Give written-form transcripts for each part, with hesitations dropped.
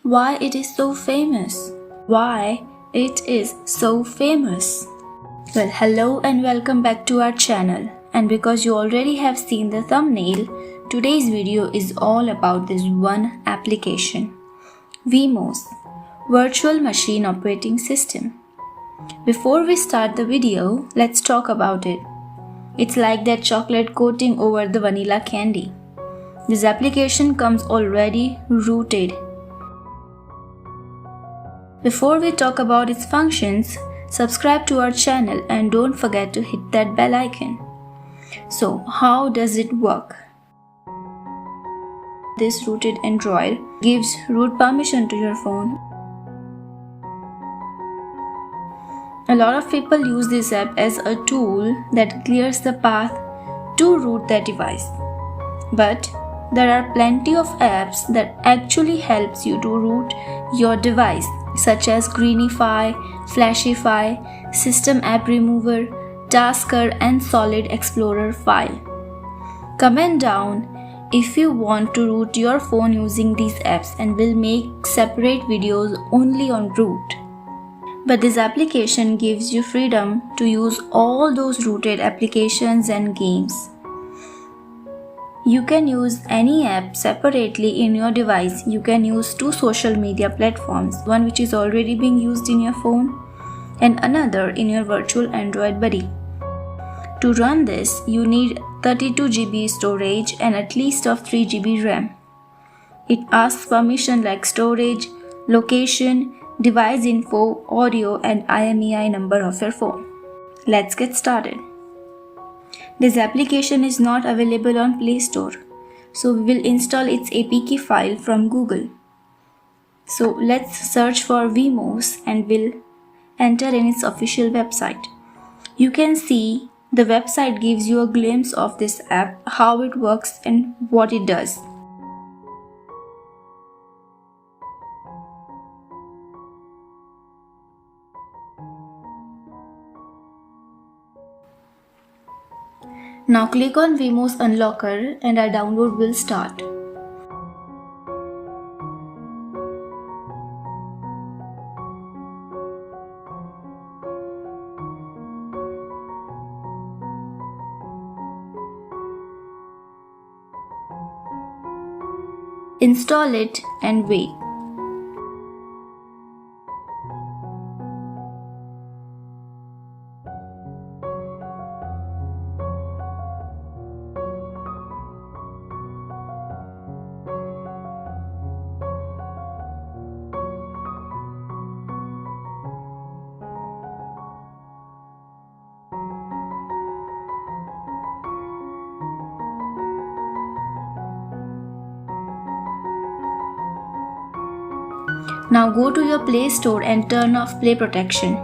Why it is so famous? Why it is so famous? Well, hello and welcome back to our channel. And because you already have seen the thumbnail, today's video is all about this one application, Vmos, Virtual Machine Operating System. Before we start the video, let's talk about it. It's like that chocolate coating over the vanilla candy. This application comes already rooted. Before we talk about its functions, subscribe to our channel and don't forget to hit that bell icon. So, how does it work? This rooted Android gives root permission to your phone. A lot of people use this app as a tool that clears the path to root their device. But there are plenty of apps that actually helps you to root your device, such as Greenify, Flashify, System App Remover, Tasker and Solid Explorer file. Comment down if you want to root your phone using these apps and we'll make separate videos only on root. But this application gives you freedom to use all those rooted applications and games. You can use any app separately in your device. You can use two social media platforms, one which is already being used in your phone and another in your virtual Android buddy. To run this, you need 32 GB storage and at least of 3 GB RAM. It asks permission like storage, location, device info, audio and IMEI number of your phone. Let's get started. This application is not available on Play Store, so we will install its APK file from Google. So let's search for Vmos and we'll enter in its official website. You can see the website gives you a glimpse of this app, how it works and what it does. Now click on Vmos Unlocker and our download will start. Install it and wait. Now go to your Play Store and turn off Play Protection.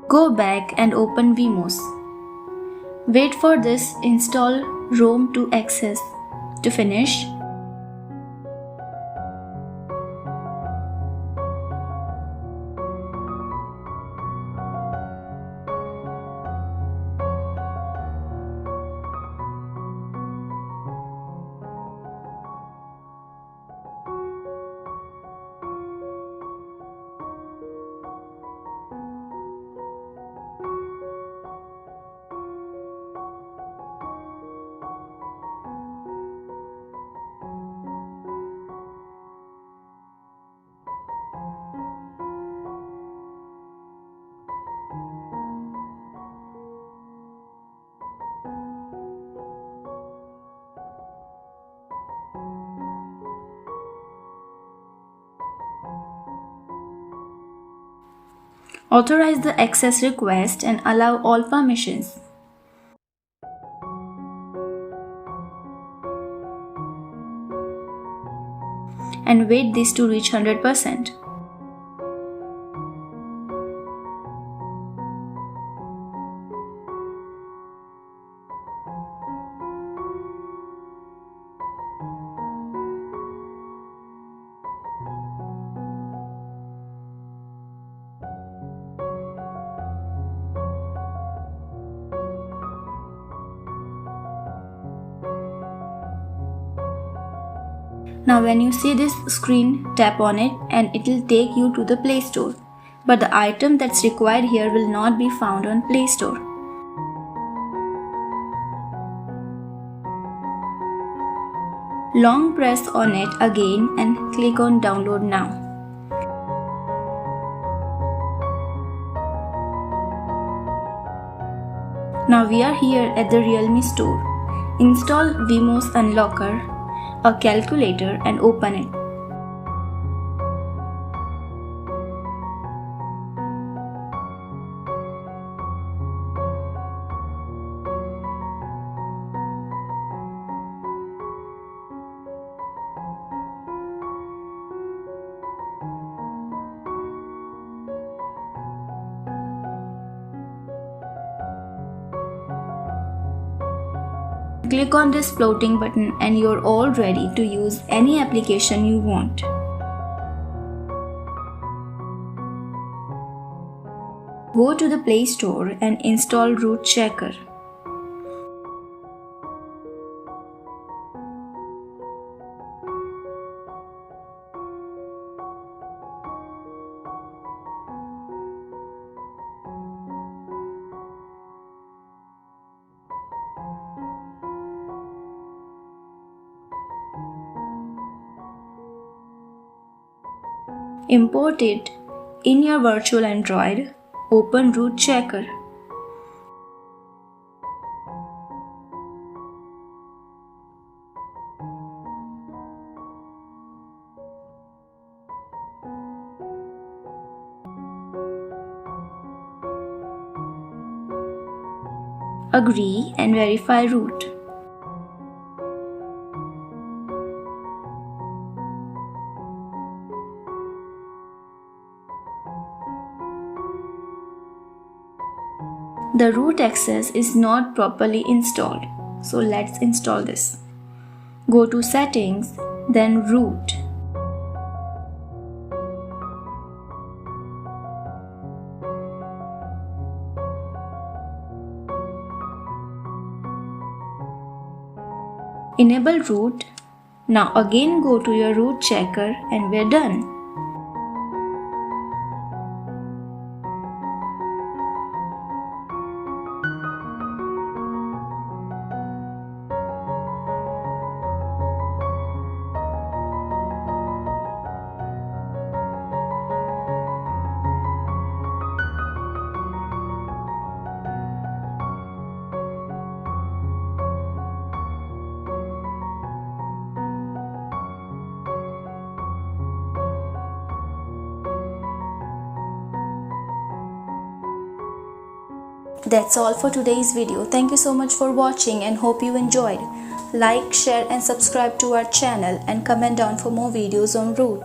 Go back and open Vmos. Wait for this install ROM to access to finish. Authorize the access request and allow all permissions. And wait this to reach 100%. Now when you see this screen, tap on it and it will take you to the Play Store. But the item that's required here will not be found on Play Store. Long press on it again and click on Download Now. Now we are here at the Realme store. Install Vmos Unlocker, a calculator, and open it. Click on this floating button and you're all ready to use any application you want. Go to the Play Store and install Root Checker. Import it in your virtual Android. Open Root Checker. Agree and verify root. The root access is not properly installed, so let's install this. Go to Settings, then Root. Enable root. Now again go to your root checker and we're done. That's all for today's video. Thank you so much for watching and hope you enjoyed. Like, share and subscribe to our channel and comment down for more videos on root.